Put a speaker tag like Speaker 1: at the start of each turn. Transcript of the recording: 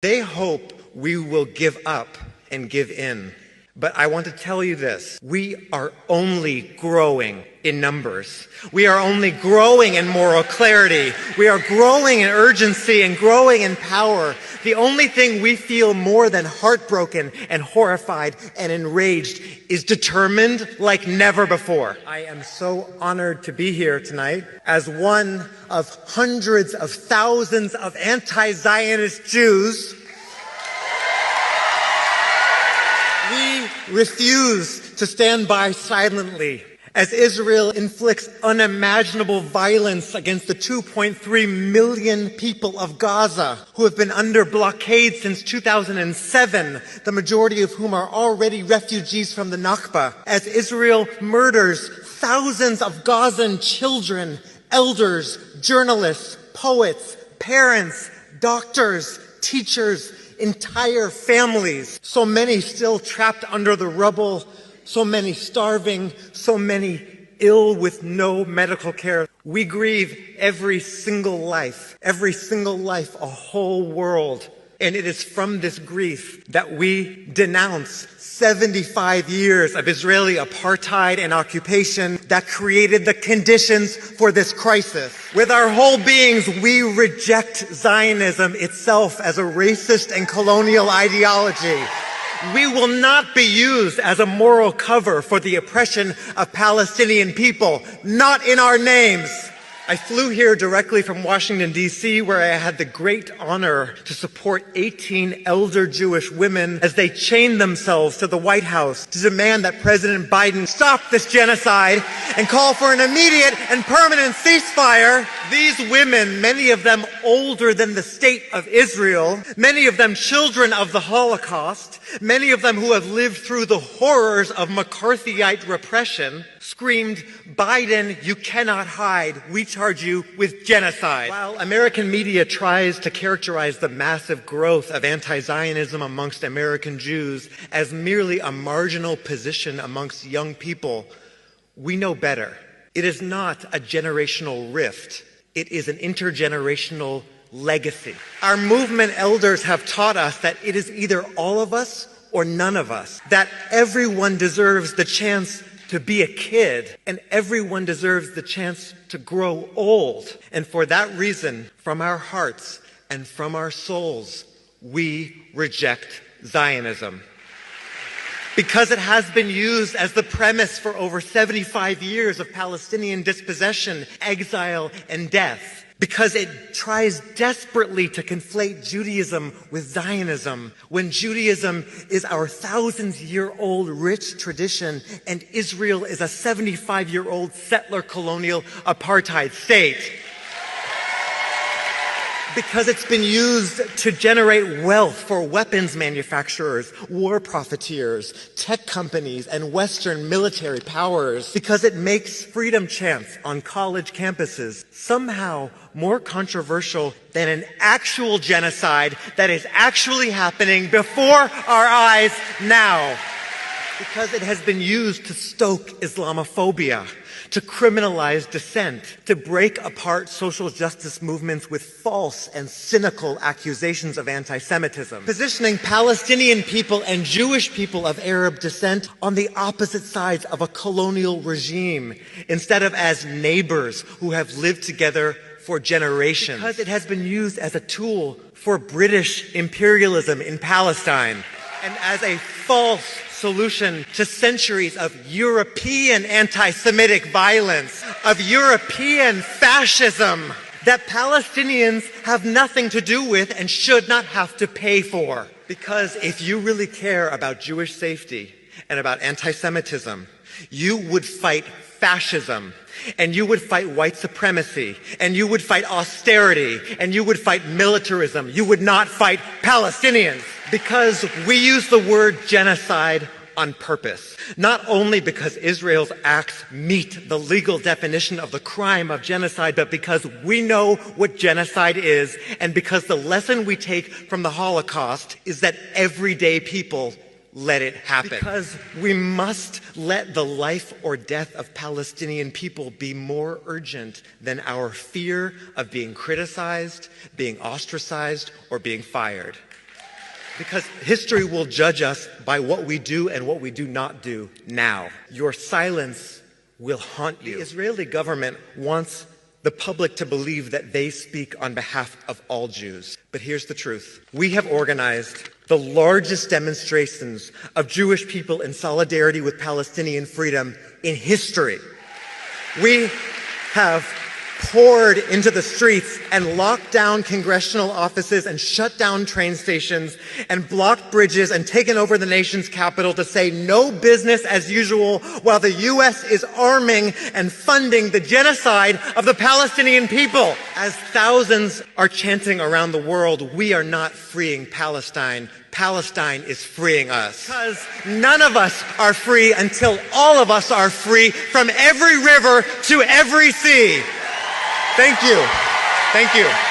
Speaker 1: They hope we will give up and give in. But I want to tell you this, we are only growing in numbers. We are only growing in moral clarity. We are growing in urgency and growing in power. The only thing we feel more than heartbroken and horrified and enraged is determined like never before. I am so honored to be here tonight as one of hundreds of thousands of anti-Zionist Jews. We refuse to stand by silently as Israel inflicts unimaginable violence against the 2.3 million people of Gaza who have been under blockade since 2007, the majority of whom are already refugees from the Nakba. As Israel murders thousands of Gazan children, elders, journalists, poets, parents, doctors, teachers, entire families, so many still trapped under the rubble, so many starving, so many ill with no medical care. We grieve every single life, a whole world. And it is from this grief that we denounce 75 years of Israeli apartheid and occupation that created the conditions for this crisis. With our whole beings, we reject Zionism itself as a racist and colonial ideology. We will not be used as a moral cover for the oppression of Palestinian people, not in our names. I flew here directly from Washington, D.C., where I had the great honor to support 18 elder Jewish women as they chained themselves to the White House to demand that President Biden stop this genocide and call for an immediate and permanent ceasefire. These women, many of them older than the state of Israel, many of them children of the Holocaust, many of them who have lived through the horrors of McCarthyite repression, screamed, "Biden, you cannot hide. We charge you with genocide." While American media tries to characterize the massive growth of anti-Zionism amongst American Jews as merely a marginal position amongst young people, we know better. It is not a generational rift. It is an intergenerational legacy. Our movement elders have taught us that it is either all of us or none of us, that everyone deserves the chance to be a kid, and everyone deserves the chance to grow old. And for that reason, from our hearts and from our souls, we reject Zionism. Because it has been used as the premise for over 75 years of Palestinian dispossession, exile, and death. Because it tries desperately to conflate Judaism with Zionism, when Judaism is our thousands-year-old rich tradition and Israel is a 75-year-old settler colonial apartheid state. Because it's been used to generate wealth for weapons manufacturers, war profiteers, tech companies, and Western military powers. Because it makes freedom chants on college campuses somehow more controversial than an actual genocide that is actually happening before our eyes now. Because it has been used to stoke Islamophobia, to criminalize dissent, to break apart social justice movements with false and cynical accusations of anti-Semitism, positioning Palestinian people and Jewish people of Arab descent on the opposite sides of a colonial regime, instead of as neighbors who have lived together for generations. Because it has been used as a tool for British imperialism in Palestine, and as a false solution to centuries of European anti-Semitic violence, of European fascism that Palestinians have nothing to do with and should not have to pay for. Because if you really care about Jewish safety and about anti-Semitism, you would fight fascism, and you would fight white supremacy, and you would fight austerity, and you would fight militarism. You would not fight Palestinians. Because we use the word genocide on purpose. Not only because Israel's acts meet the legal definition of the crime of genocide, but because we know what genocide is, and because the lesson we take from the Holocaust is that everyday people let it happen. Because we must let the life or death of Palestinian people be more urgent than our fear of being criticized, being ostracized, or being fired. Because history will judge us by what we do and what we do not do now. Your silence will haunt you. The Israeli government wants the public to believe that they speak on behalf of all Jews. But here's the truth. We have organized the largest demonstrations of Jewish people in solidarity with Palestinian freedom in history. We have poured into the streets and locked down congressional offices and shut down train stations and blocked bridges and taken over the nation's capital to say no business as usual while the U.S. is arming and funding the genocide of the Palestinian people. As thousands are chanting around the world, we are not freeing Palestine. Palestine is freeing us. Because none of us are free until all of us are free from every river to every sea. Thank you. Thank you.